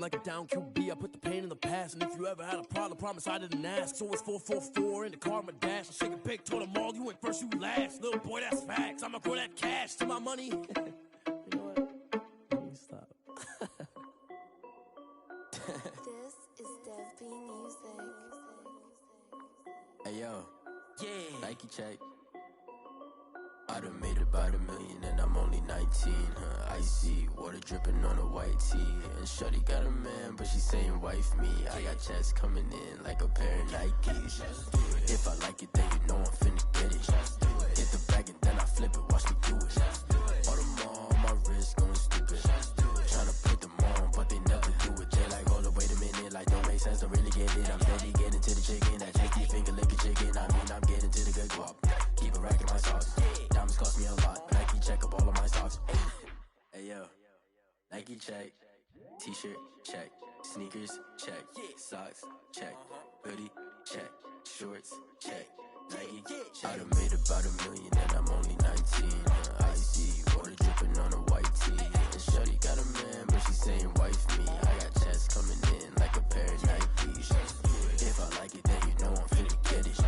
like a down QB. I put the pain in the past, and if you ever had a problem, promise I didn't ask. So it's 444 in the car, my dash. I shake a big, told them all, you ain't first, you last. Little boy, that's facts. I'ma grow that cash to my money. You know what? Let me stop. This is Dev B Music. Hey yo, yeah, Nike check. I done made about $1 million and I'm only 19, icy, water dripping on a white tee. And shorty got a man, but she saying wife me. I got checks coming in like a pair of Nikes. If I like it, then you know I'm finna get it. Hit the bag and then I flip it, watch me do it. All them on my wrist going stupid. Tryna put them on, but they never do it. They like, hold up, wait a minute, like don't make sense, don't really get it. I'm steady getting to the chicken, that tasty finger licking chicken. I mean, I'm getting to the good guap. Keep a rack in my sauce. Diamonds cost me a lot. Nike check up all of my stocks. Hey yo, Nike check. T-shirt check. Sneakers check. Socks check. Hoodie check. Shorts check. Nike I done made about $1 million and I'm only 19. Icy, water dripping on a white tee. And shorty got a man, but she saying wife me. I got checks coming in like a pair of Nikes. If I like it, then you know I'm finna get it.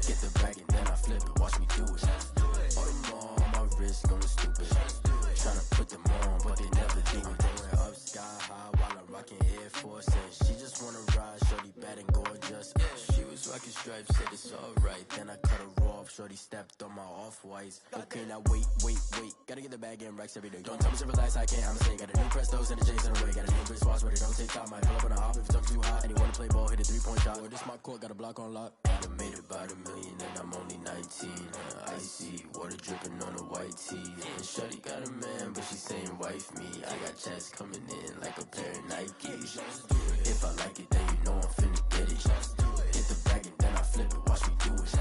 Get the bag and then I flip it, watch me do it. All them on my wrist going stupid. Tryna put them on, but they never do it. Going up sky high while I'm rocking Air Force. And she just wanna ride, shorty bad and gorgeous. She was rocking stripes, said it's alright. Then I cut her off, shorty stepped on my off-whites. Okay, now wait. Gotta get the bag and racks every day. Don't tell me to relax, I can't, I'ma say. Got a new Prestos and the J's in the way. Got a new Chris Watch, but it don't take time. I pull up on a hop if it's up too hot. And you wanna play ball, hit a 3-point shot. Or this my court, got a block on lock. I done made about $1 million and I'm only 19. Icy, water dripping on a white tee. And shorty got a man, but she saying wife me. I got checks coming in like a pair of Nikes. If I like it, then you know I'm finna get it. Hit the bag and then I flip it, watch me do it.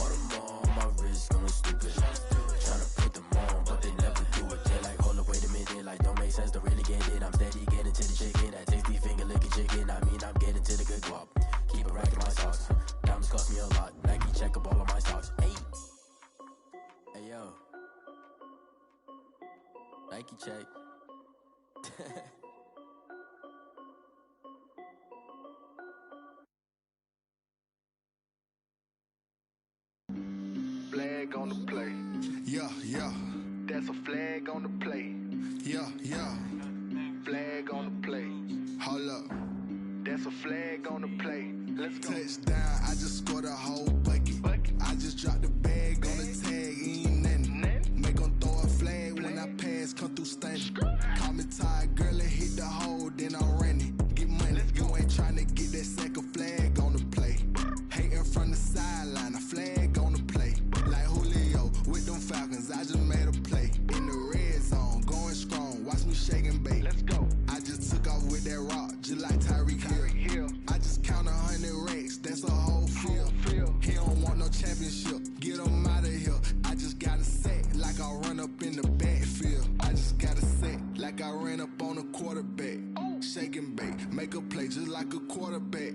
All them on my wrist going stupid. Tryna put them on, but they never do it. They like, hold up, wait a minute, like don't make sense, don't really get it. I'm steady getting to the chicken, that tasty finger licking chicken. I mean, I'm getting to the good guap. Keep a rack in my socks. Diamonds cost me a lot. Nike check up all of my stocks. Hey yo, Nike check. Flag on the play. Yeah. That's a flag on the play. Yeah. Flag on the play. Hold up. That's a flag on the play. Let's go. Touchdown, I just scored a whole bucket. I just dropped the bag on the tag, ain't nothing. Make 'em throw a flag when I pass, come through stunning. Call me tired, girl, and hit the hole, then I'm running. Get money, you ain't tryna get that second flag on the play. Hating from the sideline, a flag on the play. Like Julio with them Falcons, I just made a play. In the red zone, going strong, watch me shake and bake. Let's go. I just took off with that rock, just like Tyreek Hill. I just count 100 racks, that's a whole field. He don't want no championship, get him out of here. I just got a set, like I run up in the backfield. I just got a set, like I ran up on a quarterback. Shake and bake, make a play just like a quarterback.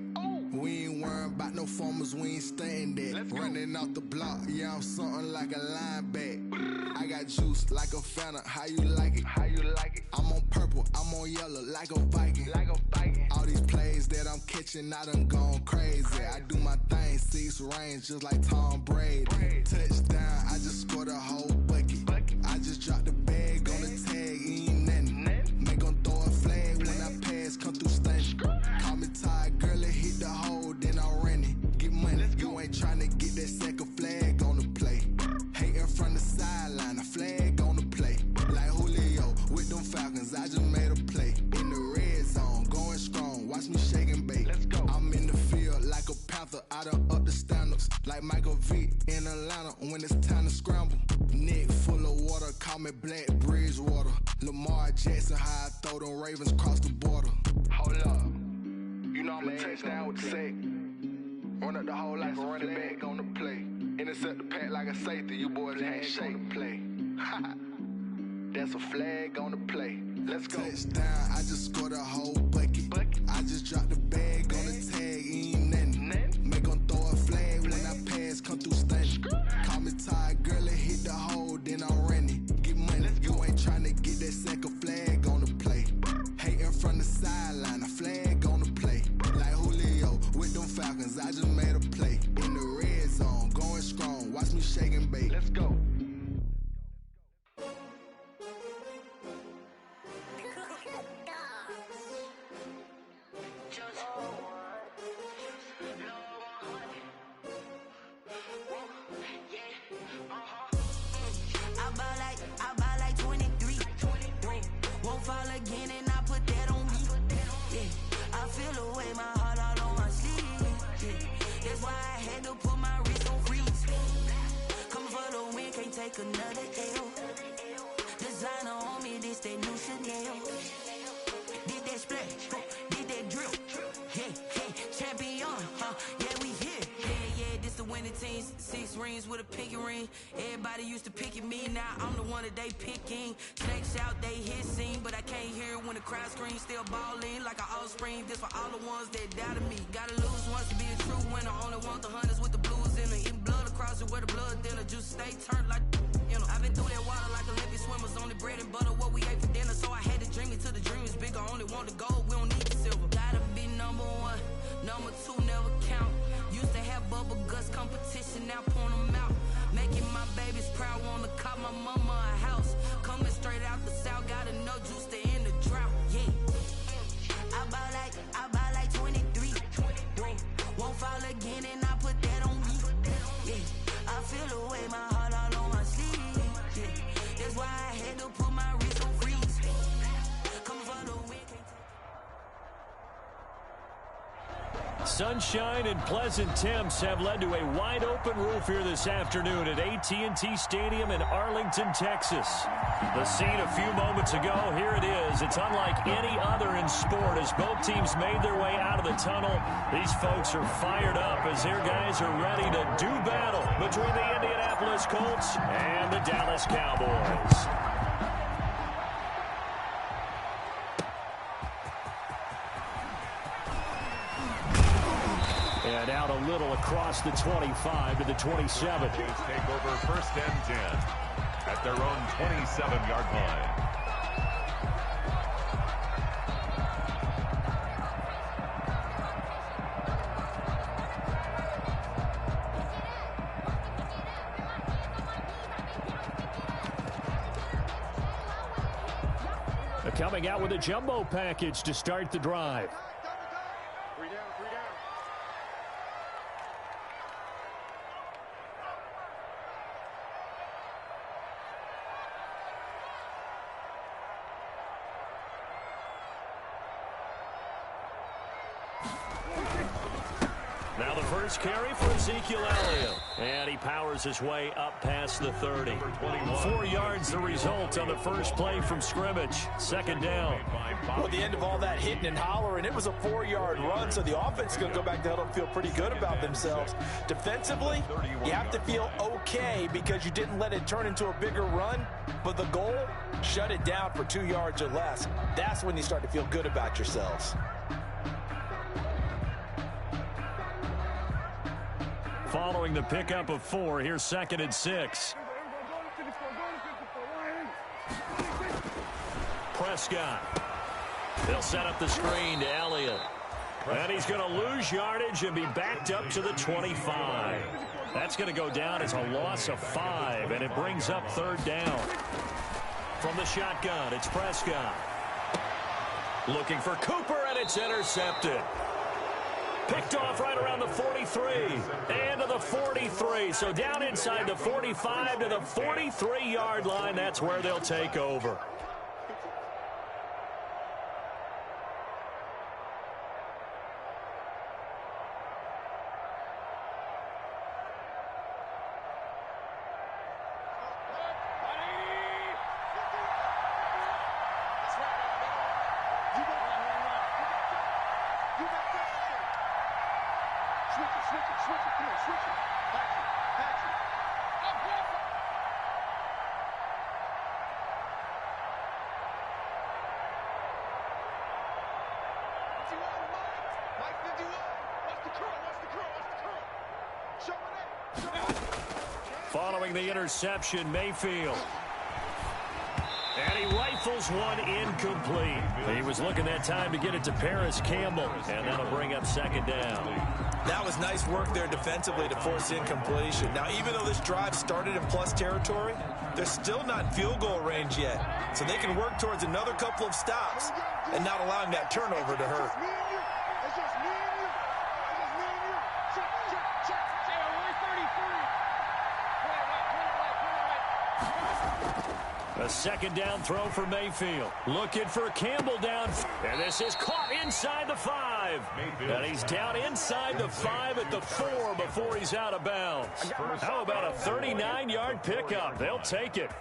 We ain't worrying about no formers, we ain't staying that. Running off the block, yeah, I'm something like a lineback. I got juice like a Fanta, how you like it? I'm on purple, I'm on yellow, like a Viking. All these plays that I'm catching, I done gone crazy. I do my thing, 6 range, just like Tom Brady. Touchdown, I just scored a whole bucket. I just dropped the bag on the tag, ain't nothing. Make 'em throw a flag when I pass, come through stunning. Call me tired, girl, and hit the hole, then I'm running. Get money, you ain't tryna get that second flag on the play. Hating from the sideline, a flag on the play. Like Julio with them Falcons, I just made a play. In the red zone, going strong, watch me shake and bake. Let's go. I'm in the field like a Panther, I done up the standards. Like Michael Vick in Atlanta when it's time to scramble. Neck full of water, call me Black Bridgewater. Lamar Jackson, how I throw them Ravens cross the border. Hold up. You know I'm a touchdown with the sack. Run up the whole like a running back on the play. Intercept the pack like a safety, you boys can't shake the play. That's a flag on the play. Let's go. Touchdown, I just scored a whole bucket. I just dropped the bag on the tag, ain't nothing. Make 'em throw a flag when I pass, come through stunning. Call me tired, girl, and hit the hole, then I'm running. Get money, you ain't tryna get that second flag on the play. Hating from the sideline, Did that splash, did that drill. Yeah, champion, yeah, we here. Yeah, this the winning team. 6 rings with a pinky ring. Everybody used to pick at me, now I'm the one that they picking. Snakes out, they hit scene, but I can't hear it when the crowd screams. Still balling like an offspring. This for all the ones that doubted me. Gotta lose once to be a true winner. Only want the hunters with the blues in it. Eating blood across it where the blood thinner. Juice stay turned like, you know. I've been through that water like Olympic swimmers. Only bread and butter, what we ate for dinner. So I had to dream it till the dream is bigger. Only want the gold, we don't need the silver. Gotta be number 1, number 2 never count. Used to have bubble guts competition, now point them out. Making my babies proud, wanna cop my mama a house. Coming straight out the south, gotta know juice to end the drought. Yeah, I buy like 23. Won't fall again, and I put that on me. Yeah, I feel the way, my heart all on my sleeve. Yeah, that's why I had to put my wrist on freeze. Come for the win. Sunshine and pleasant temps have led to a wide-open roof here this afternoon at AT&T Stadium in Arlington, Texas. The scene a few moments ago, here it is. It's unlike any other in sport as both teams made their way out of the tunnel. These folks are fired up as their guys are ready to do battle between the Indianapolis Colts and the Dallas Cowboys. And out a little across the 25 to the 27. Chiefs take over 1st and 10 at their own 27-yard line. They're coming out with a jumbo package to start the drive. Now the first carry for Ezekiel Elliott. And he powers his way up past the 30. 4 yards the result on the first play from scrimmage. 2nd down. Well, the end of all that hitting and hollering, it was a 4-yard run, so the offense is going to go back to huddle and feel pretty good about themselves. Defensively, you have to feel okay because you didn't let it turn into a bigger run, but the goal, shut it down for 2 yards or less. That's when you start to feel good about yourselves. Following the pickup of 4, here's 2nd and 6. Prescott. They'll set up the screen to Elliott. And he's going to lose yardage and be backed up to the 25. That's going to go down as a loss of 5, and it brings up 3rd down. From the shotgun, it's Prescott. Looking for Cooper, and it's intercepted. Picked off right around the 43 and to the 43. So down inside the 45 to the 43-yard line. That's where they'll take over. Following the interception, Mayfield. And he rifles one incomplete. He was looking that time to get it to Paris Campbell, and that'll bring up 2nd down. That was nice work there defensively to force incompletion. Now, even though this drive started in plus territory, they're still not in field goal range yet. So they can work towards another couple of stops and not allowing that turnover to hurt. A 2nd down throw for Mayfield. Looking for Campbell down. And this is caught inside the 5. And he's down inside the 5 at the 4 before he's out of bounds. How about a 39-yard pickup? They'll take it.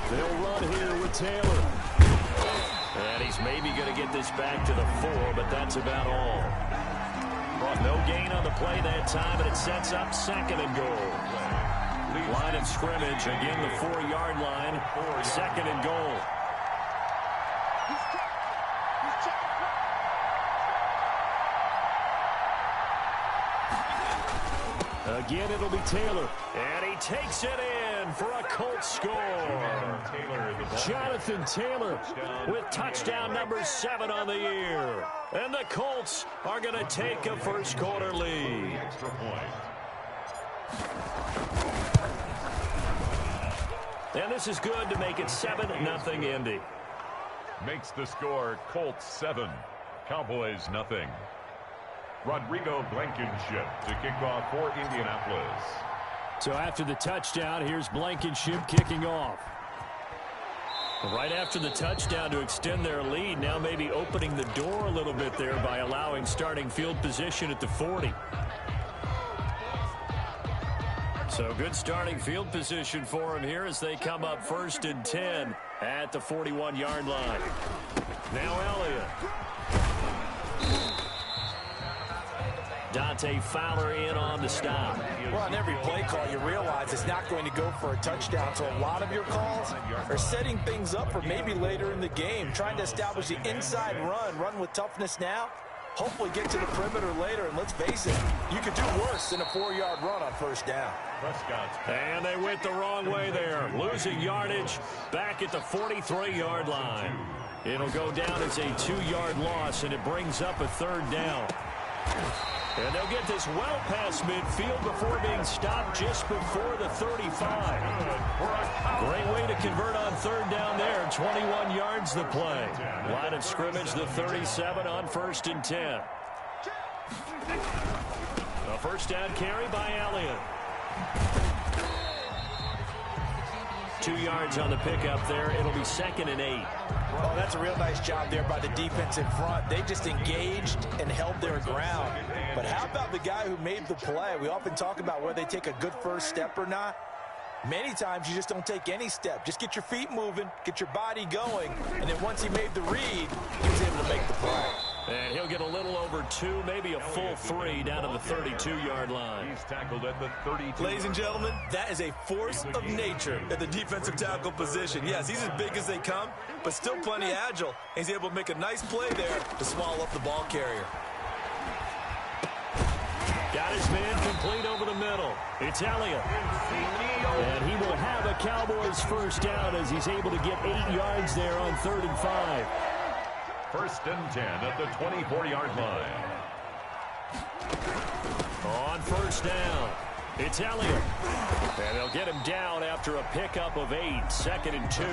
They'll run here with Taylor. And he's maybe going to get this back to the 4, but that's about all. Brought no gain on the play that time, and it sets up 2nd and goal. Line of scrimmage, again the 4-yard line, 2nd and goal. Again, it'll be Taylor. And he takes it in for a Colts score. Jonathan Taylor with touchdown number 7 on the year. And the Colts are going to take a first-quarter lead. And this is good to make it 7-0 Indy. Makes the score Colts 7, Cowboys nothing. Rodrigo Blankenship to kick off for Indianapolis. So after the touchdown, here's Blankenship kicking off. Right after the touchdown to extend their lead, now maybe opening the door a little bit there by allowing starting field position at the 40. So good starting field position for him here as they come up 1st and 10 at the 41-yard line. Now Elliott. Dante Fowler in on the stop. Well, on every play call, you realize it's not going to go for a touchdown. So a lot of your calls are setting things up for maybe later in the game, trying to establish the inside run with toughness now, hopefully get to the perimeter later. And let's face it, you could do worse than a 4-yard run on 1st down. And they went the wrong way there, losing yardage back at the 43-yard line. It'll go down as a 2-yard loss, and it brings up a 3rd down. And they'll get this well past midfield before being stopped just before the 35. Great way to convert on 3rd down there. 21 yards the play. Line of scrimmage, the 37 on 1st and 10. A 1st down carry by Elliott. 2 yards on the pickup there. It'll be 2nd and 8. Oh, that's a real nice job there by the defense in front. They just engaged and held their ground. But how about the guy who made the play? We often talk about whether they take a good first step or not. Many times you just don't take any step. Just get your feet moving, get your body going, and then once he made the read, he was able to make the play. And he'll get a little over 2, maybe a full 3 down to the 32-yard line. He's tackled at the 32. Ladies and gentlemen, that is a force of nature at the defensive tackle position. Yes, he's as big as they come, but still plenty agile. He's able to make a nice play there to swallow up the ball carrier. Got his man complete over the middle. It's Elliott. And he will have a Cowboys 1st down as he's able to get 8 yards there on 3rd and 5. 1st and 10 at the 24-yard line. On 1st down, it's Elliott. And they'll get him down after a pickup of 8, 2nd and 2.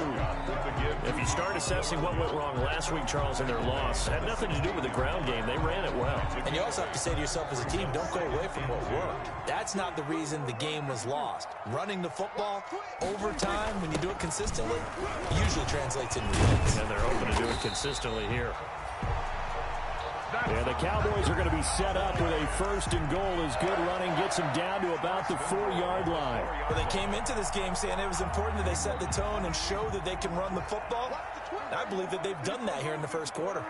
If you start assessing what went wrong last week, Charles, in their loss, had nothing to do with the ground game. They ran it well. And you also have to say to yourself as a team, don't go away from what worked. That's not the reason the game was lost. Running the football over time, when you do it consistently, usually translates into wins. And they're open to do it consistently here. And the Cowboys are going to be set up with a 1st and goal as good running gets them down to about the 4-yard line. Well, they came into this game saying it was important that they set the tone and show that they can run the football. I believe that they've done that here in the 1st quarter.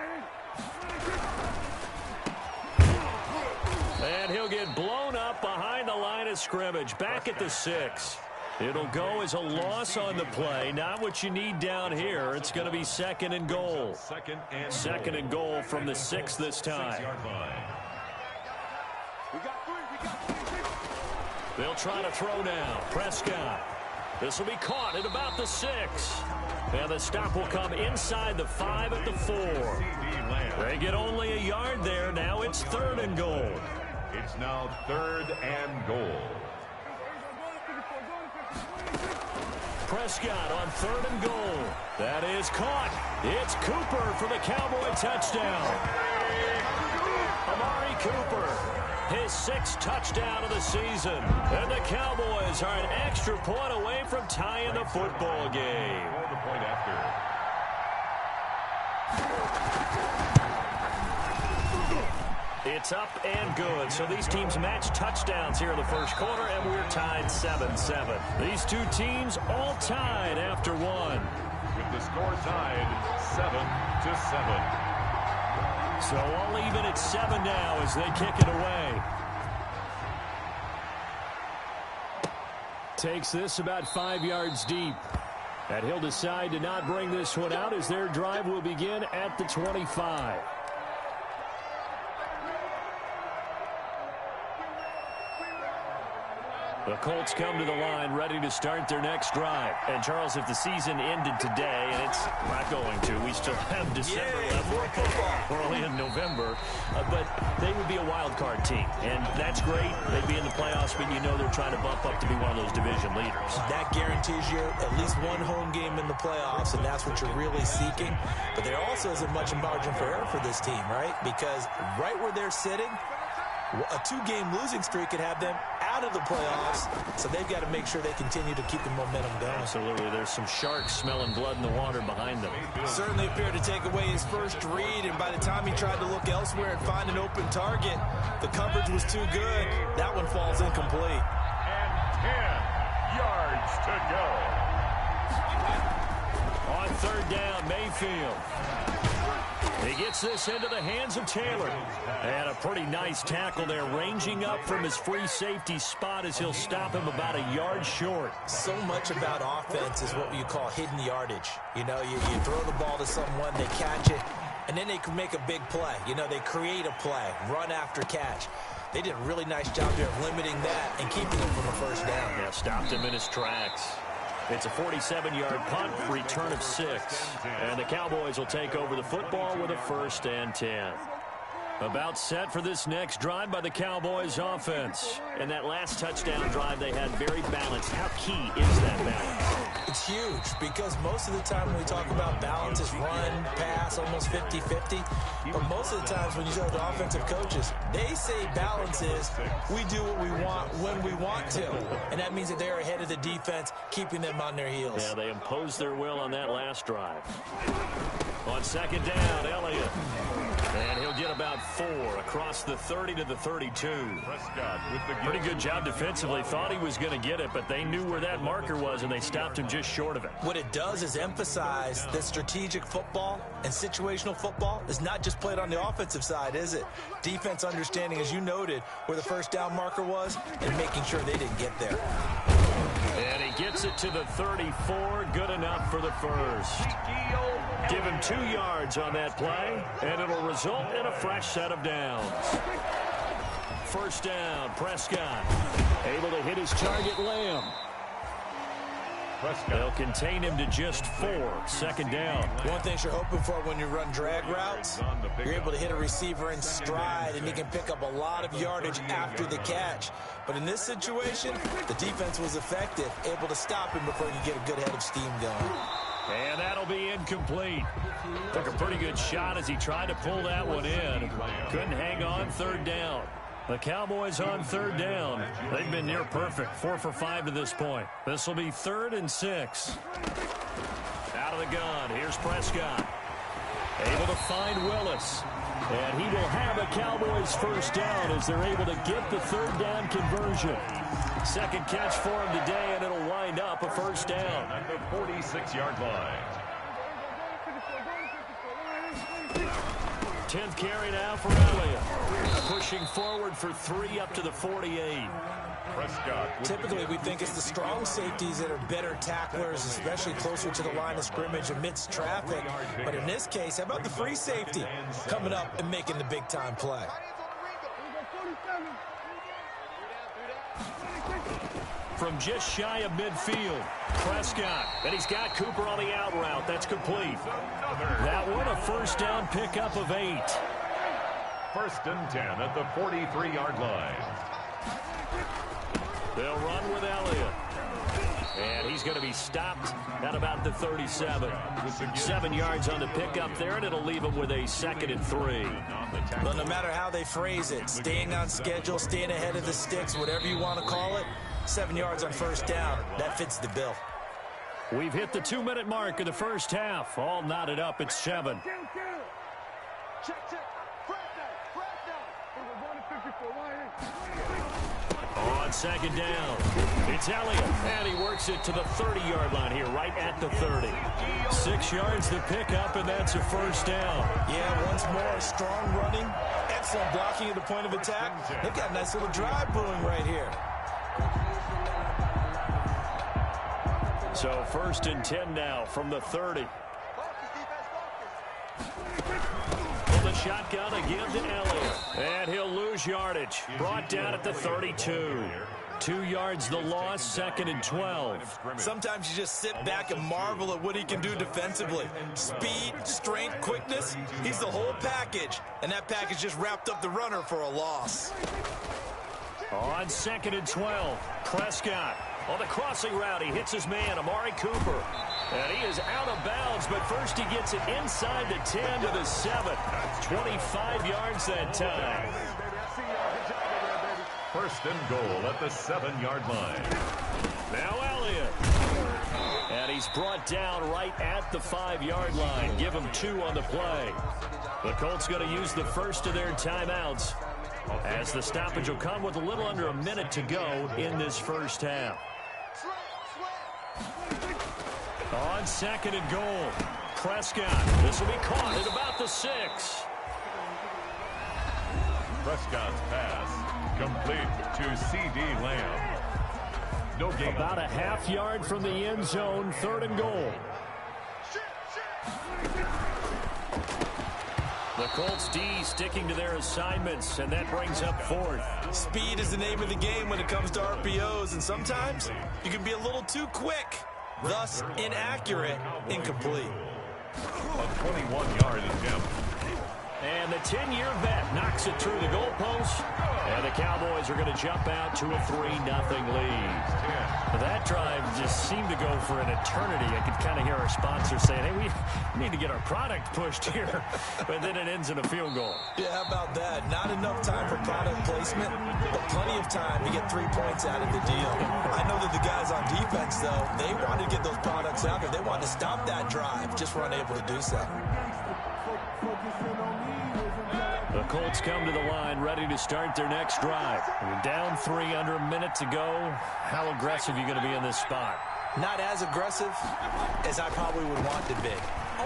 And he'll get blown up behind the line of scrimmage, back at the 6. It'll go as a loss on the play. Not what you need down here. It's going to be 2nd and goal. 2nd and goal from the 6 this time. They'll try to throw now. Prescott. This will be caught at about the 6. And the stop will come inside the 5 at the 4. They get only a yard there. Now it's 3rd and goal. It's now 3rd and goal. Prescott on 3rd and goal. That is caught. It's Cooper for the Cowboy touchdown. Amari Cooper, his 6th touchdown of the season. And the Cowboys are an extra point away from tying the football game. The point after. It's up and good. So these teams match touchdowns here in the first quarter, and we're tied 7-7. These two teams all tied after one. With the score tied 7-7. So all even at 7 now as they kick it away. Takes this about 5 yards deep. And he'll decide to not bring this one out as their drive will begin at the 25. The Colts come to the line ready to start their next drive. And, Charles, if the season ended today, and it's not going to, we still have December left. We're only in November. But they would be a wild card team. And that's great. They'd be in the playoffs, but you know they're trying to bump up to be one of those division leaders. That guarantees you at least one home game in the playoffs, and that's what you're really seeking. But there also isn't much margin for error for this team, right? Because right where they're sitting, a 2-game losing streak could have them out of the playoffs, so they've got to make sure they continue to keep the momentum going. Absolutely. There's some sharks smelling blood in the water behind them. Certainly appeared to take away his first read, and by the time he tried to look elsewhere and find an open target, the coverage was too good. That one falls incomplete. And 10 yards to go. On third down, Mayfield. He gets this into the hands of Taylor. And a pretty nice tackle there, ranging up from his free safety spot as he'll stop him about a yard short. So much about offense is what you call hidden yardage. You know, you throw the ball to someone, they catch it, and then they can make a big play. You know, they create a play, run after catch. They did a really nice job there of limiting that and keeping him from a first down. Yeah, stopped him in his tracks. It's a 47-yard punt, return of 6. And the Cowboys will take over the football with a 1st and 10. About set for this next drive by the Cowboys offense. And that last touchdown drive they had very balanced. How key is that balance? It's huge because most of the time when we talk about balance is run, pass, almost 50-50. But most of the times when you talk to offensive coaches, they say balance is we do what we want when we want to. And that means that they're ahead of the defense, keeping them on their heels. Yeah, they imposed their will on that last drive. On second down, Elliott. And he'll get about 4 across the 30 to the 32. Pretty good job defensively. Thought he was going to get it, but they knew where that marker was, and they stopped him just short of it. What it does is emphasize that strategic football and situational football is not just played on the offensive side, is it? Defense understanding, as you noted, where the first down marker was and making sure they didn't get there. And he gets it to the 34. Good enough for the first. Give him 2 yards on that play, and it'll result in a fresh set of downs. First down, Prescott. Able to hit his target, Lamb. They'll contain him to just 4. Second down. One thing you're hoping for when you run drag routes, you're able to hit a receiver in stride, and he can pick up a lot of yardage after the catch. But in this situation, the defense was effective, able to stop him before he could get a good head of steam going. And that'll be incomplete. Took a pretty good shot as he tried to pull that one in. Couldn't hang on. Third down. The Cowboys on third down. They've been near perfect. 4 for 5 to this point. This will be 3rd and 6. Out of the gun. Here's Prescott. Able to find Willis. And he will have a Cowboys first down as they're able to get the third down conversion. Second catch for him today, and it'll wind up a first down. At the 46-yard line. 10th carry now for Elliott. Pushing forward for 3 up to the 48. Typically, we think it's the strong safeties that are better tacklers, especially closer to the line of scrimmage amidst traffic. But in this case, how about the free safety coming up and making the big-time play? From just shy of midfield, Prescott. And he's got Cooper on the out route. That's complete. That one, a first down pickup of 8. 1st and 10 at the 43-yard line. They'll run with Elliott. And he's going to be stopped at about the 37. 7 yards on the pickup there, and it'll leave him with a 2nd and 3. Well, no matter how they phrase it, staying on schedule, staying ahead of the sticks, whatever you want to call it, 7 yards on first down. That fits the bill. We've hit the 2-minute mark of the first half. All knotted up at 7. On second down, it's Elliott, and he works it to the 30-yard line here, right at the 30. 6 yards to pick up, and that's a first down. Yeah, once more, strong running, excellent blocking at the point of attack. They've got a nice little drive brewing right here. So first and 10 now from the 30. The shotgun again to Elliott, and he'll lose yardage. Brought down at the 32. 2 yards the loss, second and 12. Sometimes you just sit back and marvel at what he can do defensively. Speed, strength, quickness, he's the whole package. And that package just wrapped up the runner for a loss. On second and 12, Prescott. On the crossing route, he hits his man, Amari Cooper. And he is out of bounds, but first he gets it inside the 10 to the 7. 25 yards that time. First and goal at the 7-yard line. Now Elliott. And he's brought down right at the 5-yard line. Give him 2 on the play. The Colts going to use the first of their timeouts, as the stoppage will come with a little under a minute to go in this first half. On second and goal, Prescott. This will be caught at about the 6. Prescott's pass complete to C.D. Lamb. No gain. About a half yard from the end zone, third and goal. The Colts D sticking to their assignments, and that brings up fourth. Speed is the name of the game when it comes to RPOs, and sometimes you can be a little too quick, thus inaccurate, incomplete. A 21-yard attempt. And the 10-year vet knocks it through the goalpost, and the Cowboys are going to jump out to a 3-0 lead. That drive just seemed to go for an eternity. I could kind of hear our sponsor saying, hey, we need to get our product pushed here. But then it ends in a field goal. Yeah, how about that? Not enough time for product placement, but plenty of time to get 3 points out of the deal. I know that the guys on defense, though, they wanted to get those products out there. They wanted to stop that drive, just weren't able to do so. The Colts come to the line, ready to start their next drive. We're down 3, under a minute to go. How aggressive are you going to be in this spot? Not as aggressive as I probably would want to be.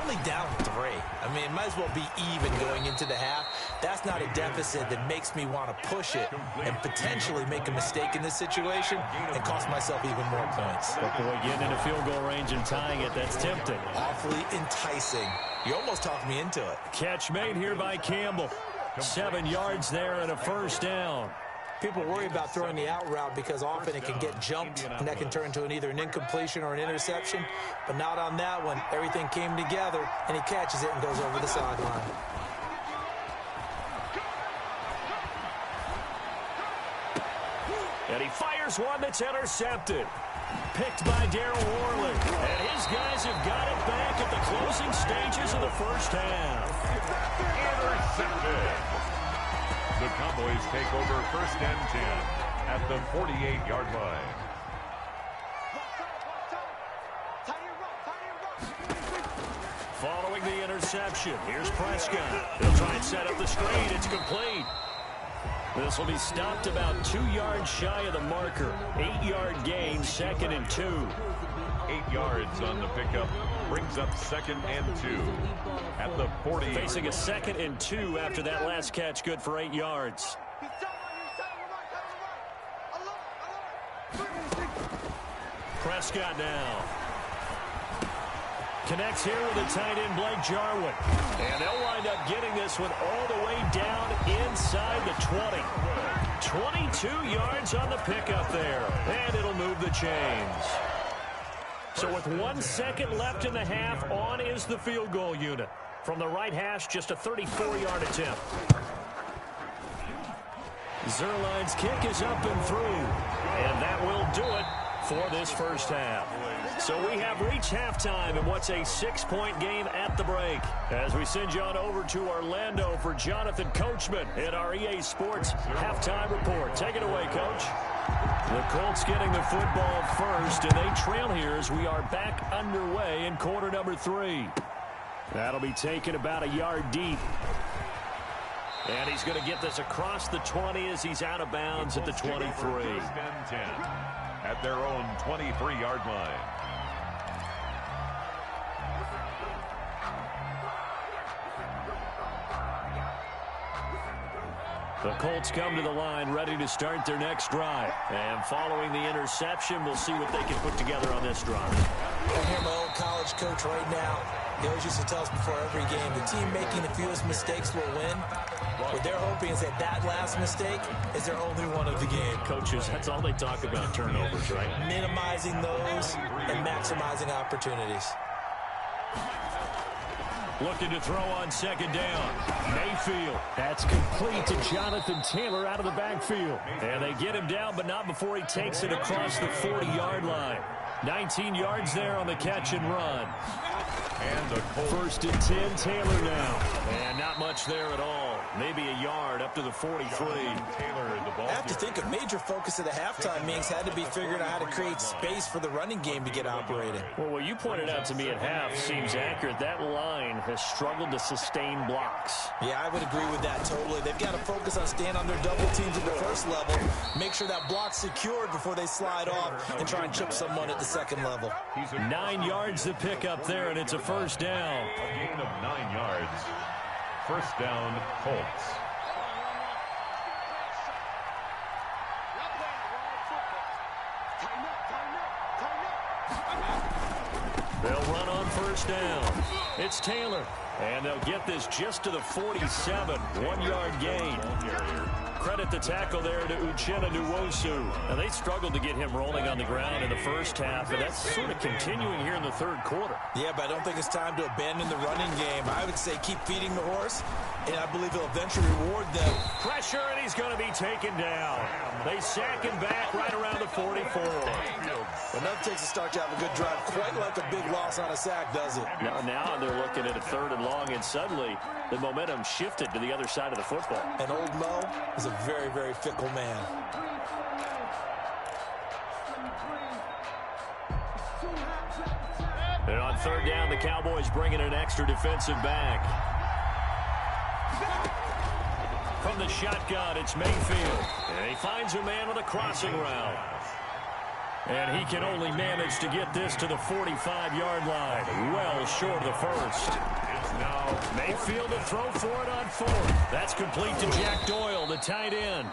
Only down 3. I mean, it might as well be even going into the half. That's not a deficit that makes me want to push it and potentially make a mistake in this situation and cost myself even more points. But boy, getting in a field goal range and tying it, that's tempting. Awfully enticing. You almost talked me into it. Catch made here by Campbell. 7 yards there and a first down. People worry about throwing the out route because often it can get jumped, and that can turn into either an incompletion or an interception. But not on that one. Everything came together, and he catches it and goes over the sideline. And he fires one that's intercepted. Picked by Darryl Worley. And his guys have got it back at the closing stages of the first half. Intercepted. The Cowboys take over first and 10 at the 48-yard line. Following the interception, here's Prescott. He'll try and set up the screen. It's complete. This will be stopped about 2 yards shy of the marker. 8-yard gain, second and 2. 8 yards on the pickup. Brings up second and 2 at the 40. Facing a second and 2 after that last catch, good for 8 yards. Prescott now. Connects here with the tight end, Blake Jarwin. And they'll wind up getting this one all the way down inside the 20. 22 yards on the pickup there. And it'll move the chains. So with 1 second left in the half, on is the field goal unit. From the right hash, just a 34-yard attempt. Zerline's kick is up and through. And that will do it for this first half. So we have reached halftime in what's a 6-point game at the break. As we send you on over to Orlando for Jonathan Coachman in our EA Sports halftime report. Take it away, Coach. The Colts getting the football first, and they trail here as we are back underway in quarter number 3. That'll be taken about a yard deep. And he's going to get this across the 20 as he's out of bounds at the 23. First and 10 at their own 23-yard line. The Colts come to the line ready to start their next drive. And following the interception, we'll see what they can put together on this drive. I hear my old college coach right now. He always used to tell us before every game, the team making the fewest mistakes will win. What they're hoping is that that last mistake is their only one of the game. Coaches, that's all they talk about, turnovers, right? Minimizing those and maximizing opportunities. Looking to throw on second down. Mayfield. That's complete to Jonathan Taylor out of the backfield. And they get him down, but not before he takes it across the 40-yard line. 19 yards there on the catch and run. And the first and 10, Taylor now. And not much there at all. Maybe a yard up to the 43. I have to think a major focus of the halftime meetings had to be figuring out how to create space for the running game to get operating. Well, what you pointed out to me at half seems accurate. That line has struggled to sustain blocks. Yeah, I would agree with that totally. They've got to focus on staying on their double teams at the first level, make sure that block's secured before they slide off and try and chip someone at the second level. 9 yards to pick up there, and it's a first down. A gain of 9 yards. First down, Colts. They'll run on first down. It's Taylor. And they'll get this just to the 47. 1 yard gain. Credit the tackle there to Uchenna Nwosu. Now, they struggled to get him rolling on the ground in the first half, and that's sort of continuing here in the third quarter. Yeah, but I don't think it's time to abandon the running game. I would say keep feeding the horse, and I believe he'll eventually reward them. Pressure, and he's going to be taken down. They sack him back right around the 44. But nothing takes a start to have a good drive, quite like a big loss on a sack, does it? Now they're looking at a third and long, and suddenly the momentum shifted to the other side of the football. And old Mo is a very, very fickle man. And on third down, the Cowboys bring in an extra defensive back. From the shotgun, it's Mayfield. And he finds a man with a crossing route. And he can only manage to get this to the 45-yard line. Well short of the first. It's now Mayfield to throw for it on fourth. That's complete to Jack Doyle, the tight end.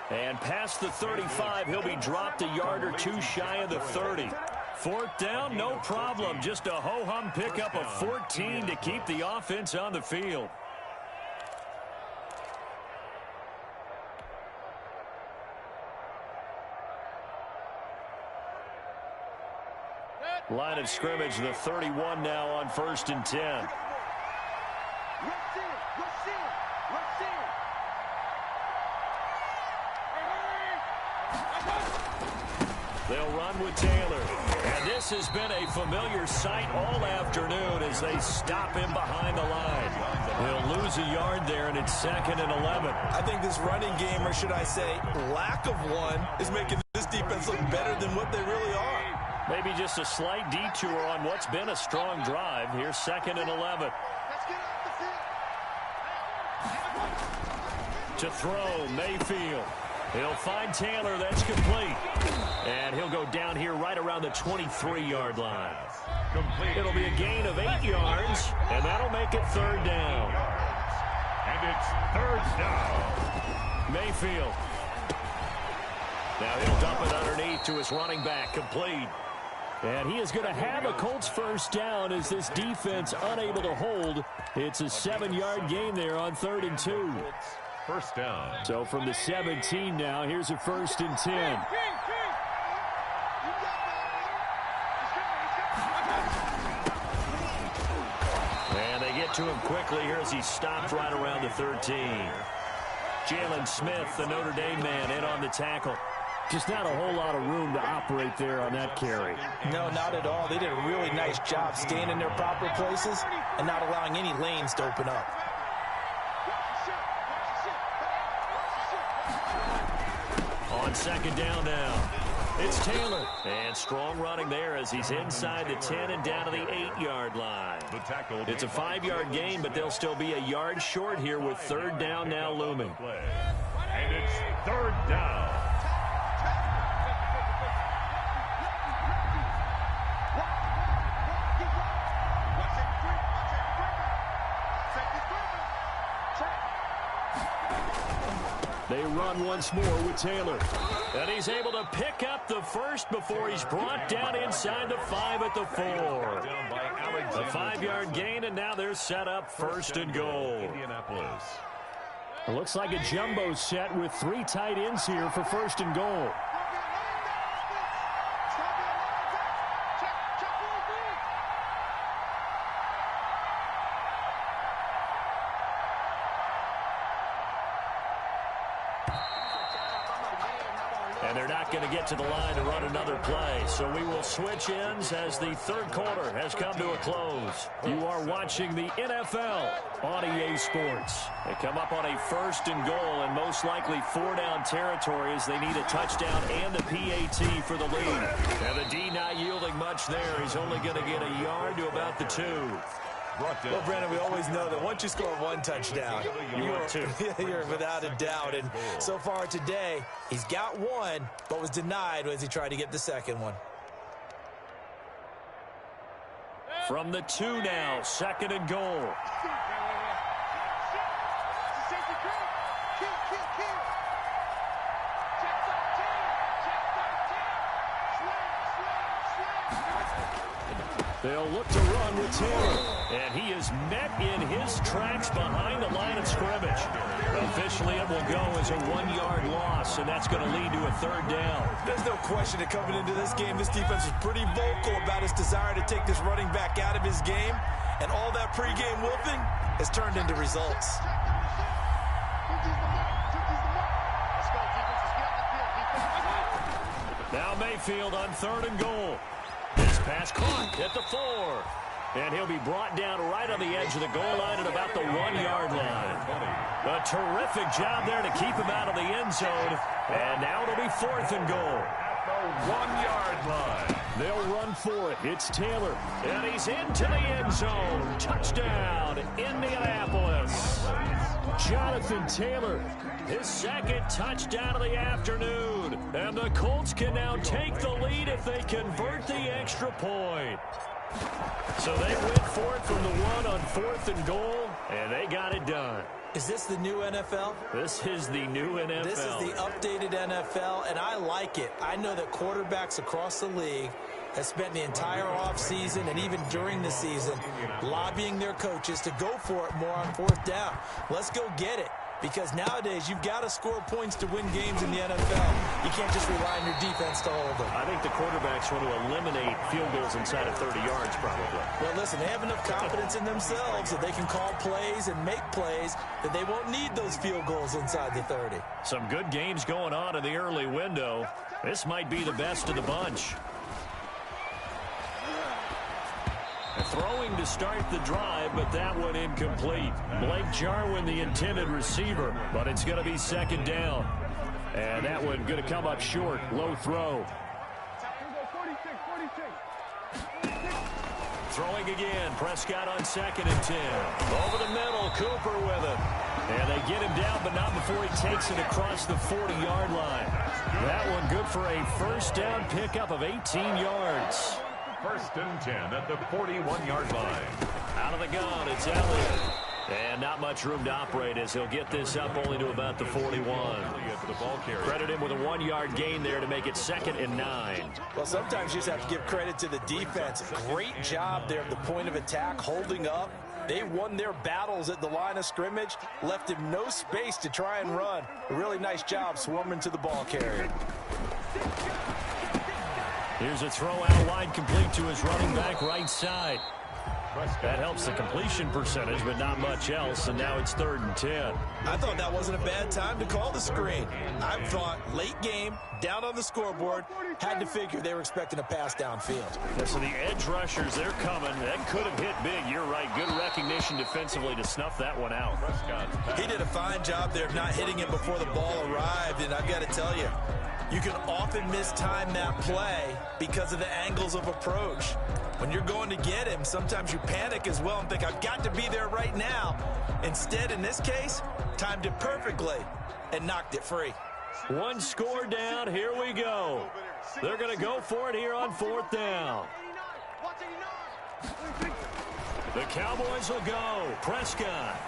And past the 35, he'll be dropped a yard or two shy of the 30. Fourth down, no problem. Just a ho-hum pickup of 14 to keep the offense on the field. Line of scrimmage, the 31 now on first and 10. They'll run with Taylor. And this has been a familiar sight all afternoon as they stop him behind the line. They'll lose a yard there, and it's second and 11. I think this running game, or should I say lack of one, is making this defense look better than what they really are. Maybe just a slight detour on what's been a strong drive. Here's second and 11. To throw, Mayfield. He'll find Taylor. That's complete. And he'll go down here right around the 23-yard line. It'll be a gain of 8 yards, and that'll make it third down. And it's third down. Mayfield. Now he'll dump it underneath to his running back, complete. And he is going to have a Colts first down as this defense unable to hold. It's a 7-yard gain there on 3rd and 2. First down. So from the 17 now, here's a 1st and 10. And they get to him quickly here as he stopped right around the 13. Jalen Smith, the Notre Dame man, in on the tackle. Just not a whole lot of room to operate there on that carry. No, not at all. They did a really nice job staying in their proper places and not allowing any lanes to open up. On second down now. It's Taylor. And strong running there as he's inside the 10 and down to the 8-yard line. It's a 5-yard gain, but they'll still be a yard short here with third down now looming. And it's third down. They run once more with Taylor. And he's able to pick up the first before he's brought down inside the 5 at the 4. A 5-yard gain, and now they're set up first and goal. Indianapolis. It looks like a jumbo set with 3 tight ends here for first and goal. And they're not going to get to the line to run another play. So we will switch ends as the third quarter has come to a close. You are watching the NFL on EA Sports. They come up on a first and goal and most likely 4-down territory as they need a touchdown and a PAT for the lead. And the D not yielding much there. He's only going to get a yard to about the 2. Well, Brandon, we always know that once you score 1 touchdown, you're without a doubt. And so far today, he's got 1, but was denied as he tried to get the second one. From the 2 now, second and goal. They'll look to run with Taylor. And he is met in his tracks behind the line of scrimmage. Officially, it will go as a 1-yard loss, and that's going to lead to a third down. There's no question that coming into this game, this defense was pretty vocal about his desire to take this running back out of his game. And all that pregame wolfing has turned into results. Now Mayfield on third and goal. This pass caught at the 4. And he'll be brought down right on the edge of the goal line at about the 1-yard line. A terrific job there to keep him out of the end zone. And now it'll be 4th and goal. At the 1-yard line. They'll run for it. It's Taylor. And he's into the end zone. Touchdown, Indianapolis. Jonathan Taylor, his second touchdown of the afternoon. And the Colts can now take the lead if they convert the extra point. So they went for it from the 1 on 4th and goal, and they got it done. Is this the new NFL? This is the new NFL. This is the updated NFL, and I like it. I know that quarterbacks across the league have spent the entire offseason and even during the season lobbying their coaches to go for it more on 4th down. Let's go get it. Because nowadays, you've got to score points to win games in the NFL. You can't just rely on your defense to hold them. I think the quarterbacks want to eliminate field goals inside of 30 yards, probably. Well, listen, they have enough confidence in themselves that they can call plays and make plays that they won't need those field goals inside the 30. Some good games going on in the early window. This might be the best of the bunch. Throwing to start the drive, but that one incomplete. Blake Jarwin, the intended receiver, but it's going to be second down. And that one going to come up short. Low throw. Throwing again. Prescott on 2nd and 10. Over the middle, Cooper with it. And they get him down, but not before he takes it across the 40-yard line. That one good for a first down pickup of 18 yards. 1st and 10 at the 41-yard line. Out of the gun, it's Elliott. And not much room to operate as he'll get this up only to about the 41. Credit him with a 1-yard gain there to make it 2nd and 9. Well, sometimes you just have to give credit to the defense. Great job there at the point of attack, holding up. They won their battles at the line of scrimmage, left him no space to try and run. A really nice job swarming to the ball carrier. Here's a throw out wide, complete to his running back right side. That helps the completion percentage, but not much else, and now it's 3rd and 10. I thought that wasn't a bad time to call the screen. I thought late game, down on the scoreboard, had to figure they were expecting a pass downfield. Yeah, so the edge rushers, they're coming. That could have hit big. You're right. Good recognition defensively to snuff that one out. He did a fine job there of not hitting him before the ball arrived, and I've got to tell you, You can often mistime that play because of the angles of approach. When you're going to get him, sometimes you panic as well and think, I've got to be there right now. Instead, in this case, timed it perfectly and knocked it free. One score down. Here we go. They're going to go for it here on 4th down. The Cowboys will go. Prescott.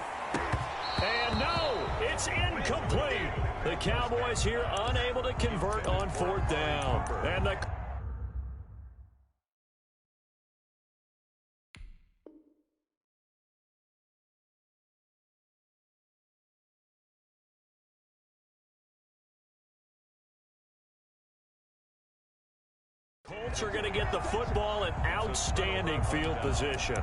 And no, it's incomplete. The Cowboys here unable to convert on 4th down. And the Colts are going to get the football in outstanding field position.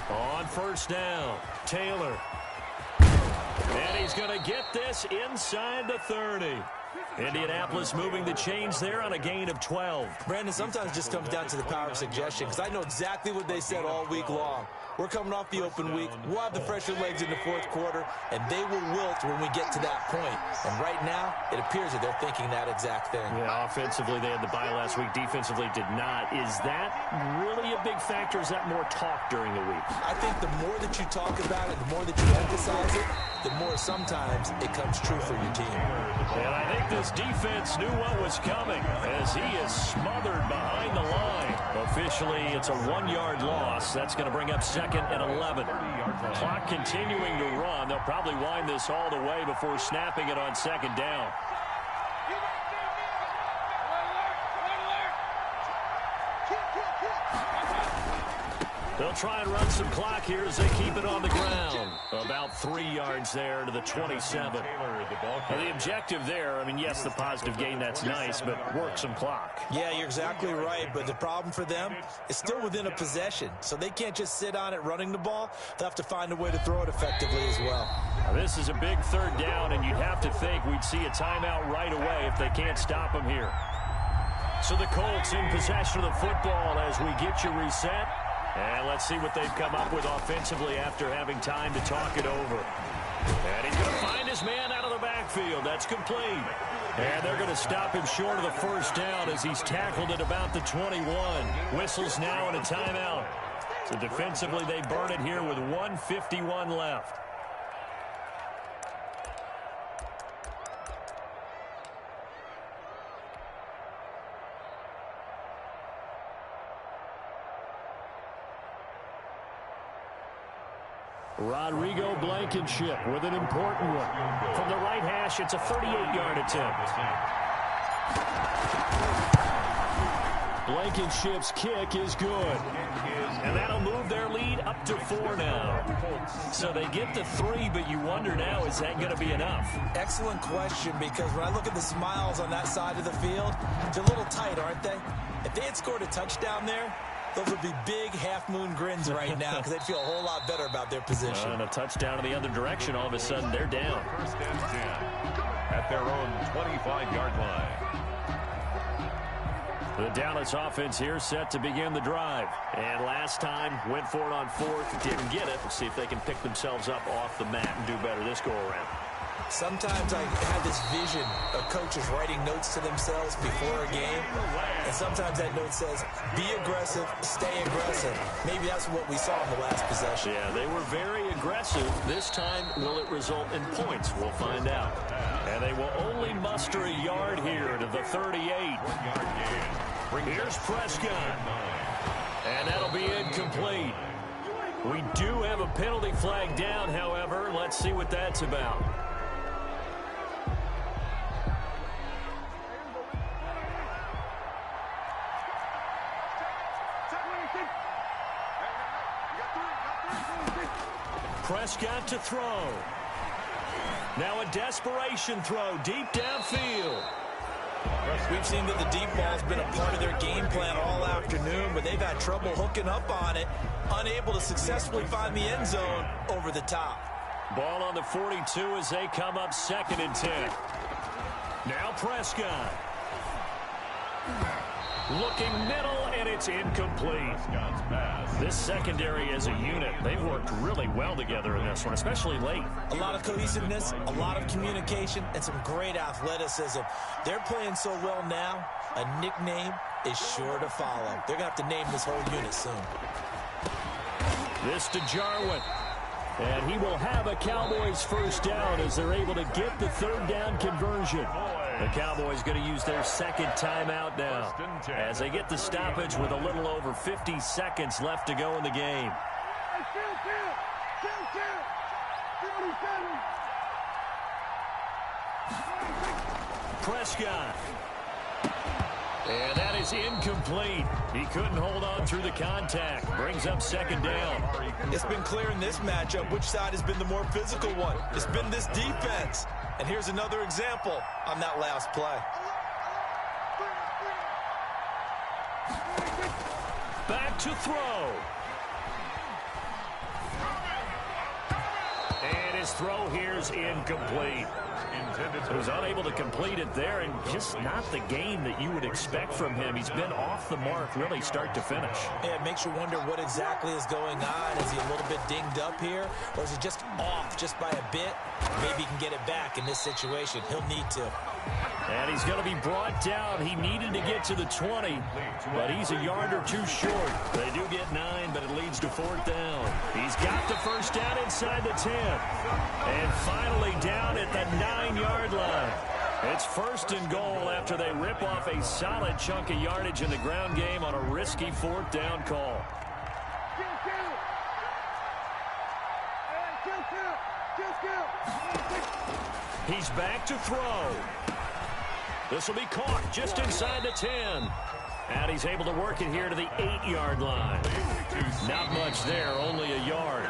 On 1st down, Taylor. And he's going to get this inside the 30. Indianapolis moving the chains there on a gain of 12. Brandon, sometimes it just comes down to the power of suggestion, because I know exactly what they said all week long. We're coming off the open week. We'll have the fresher legs in the 4th quarter, and they will wilt when we get to that point. And right now, it appears that they're thinking that exact thing. Yeah, offensively, they had the bye last week. Defensively, did not. Is that really a big factor? Is that more talk during the week? I think the more that you talk about it, the more that you emphasize it, the more sometimes it comes true for your team. And I think this defense knew what was coming as he is smothered behind the line. Officially, it's a 1-yard loss. That's going to bring up 2nd and 11. Clock continuing to run. They'll probably wind this all the way before snapping it on 2nd down. They'll try and run some clock here as they keep it on the ground. About 3 yards there to the 27. Now the objective there, I mean, yes, the positive gain, that's nice, but work some clock. Yeah, you're exactly right, but the problem for them is still within a possession, so they can't just sit on it running the ball. They'll have to find a way to throw it effectively as well. Now this is a big 3rd down, and you'd have to think we'd see a timeout right away if they can't stop them here. So the Colts in possession of the football as we get you reset. And let's see what they've come up with offensively after having time to talk it over. And he's going to find his man out of the backfield. That's complete. And they're going to stop him short of the 1st down as he's tackled at about the 21. Whistles now and a timeout. So defensively, they burn it here with 1:51 left. Rodrigo Blankenship with an important one. From the right hash, it's a 38-yard attempt. Blankenship's kick is good. And that'll move their lead up to 4 now. So they get to 3, but you wonder now, is that going to be enough? Excellent question, because when I look at the smiles on that side of the field, they're a little tight, aren't they? If they had scored a touchdown there, those would be big half-moon grins right now because they'd feel a whole lot better about their position. And a touchdown in the other direction, all of a sudden they're down. 1st and 10 at their own 25-yard line. The Dallas offense here set to begin the drive. And last time, went for it on 4th, didn't get it. We'll see if they can pick themselves up off the mat and do better this go-around. Sometimes I have this vision of coaches writing notes to themselves before a game, and sometimes that note says, be aggressive, stay aggressive. Maybe that's what we saw in the last possession. Yeah, they were very aggressive. This time, will it result in points? We'll find out. And they will only muster a yard here to the 38. Here's Prescott. And that'll be incomplete. We do have a penalty flag down, however. Let's see what that's about. Prescott to throw. Now a desperation throw deep downfield. We've seen that the deep ball's been a part of their game plan all afternoon, but they've had trouble hooking up on it, unable to successfully find the end zone over the top. Ball on the 42 as they come up 2nd and 10. Now Prescott. Looking middle, and it's incomplete. This secondary as a unit, they've worked really well together in this one, especially late. A lot of cohesiveness, a lot of communication, and some great athleticism. They're playing so well now, a nickname is sure to follow. They're going to have to name this whole unit soon. This to Jarwin. And he will have a Cowboys first down as they're able to get the third down conversion. The Cowboys going to use their second timeout now as they get the stoppage with a little over 50 seconds left to go in the game. Prescott. And that is incomplete. He couldn't hold on through the contact. Brings up second down. It's been clear in this matchup which side has been the more physical one. It's been this defense. And here's another example on that last play. Back to throw. And his throw here's incomplete. He was unable to complete it there, and just not the game that you would expect from him. He's been off the mark really start to finish. Yeah, it makes you wonder what exactly is going on. Is he a little bit dinged up here, or is he just off just by a bit? Maybe he can get it back in this situation. He'll need to. And he's going to be brought down. He needed to get to the 20, but he's a yard or two short. They do get 9, but it leads to fourth down. He's got the first down inside the 10. And finally down at the 9-yard line. It's first and goal after they rip off a solid chunk of yardage in the ground game on a risky fourth down call. He's back to throw. This will be caught just inside the 10. And he's able to work it here to the 8-yard line. Not much there, only a yard.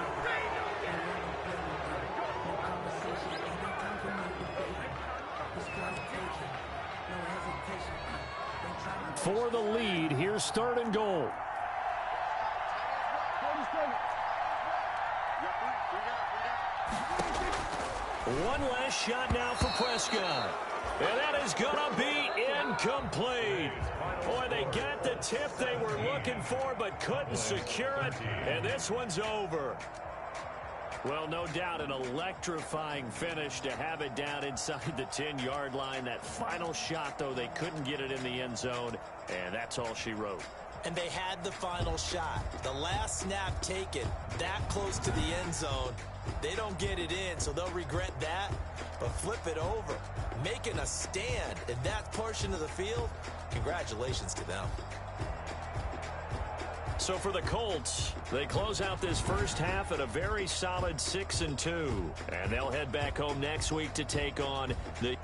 For the lead, here's third and goal. One last shot now for Prescott. And that is going to be incomplete. Boy, they got the tip they were looking for but couldn't secure it. And this one's over. Well, no doubt an electrifying finish to have it down inside the 10-yard line. That final shot, though, they couldn't get it in the end zone. And that's all she wrote. And they had the final shot. The last snap taken that close to the end zone. They don't get it in, so they'll regret that. But flip it over. Making a stand in that portion of the field, congratulations to them. So for the Colts, they close out this first half at a very solid 6-2. And they'll head back home next week to take on the...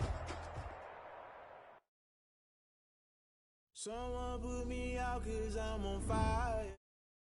Someone put me out 'cause I'm on fire.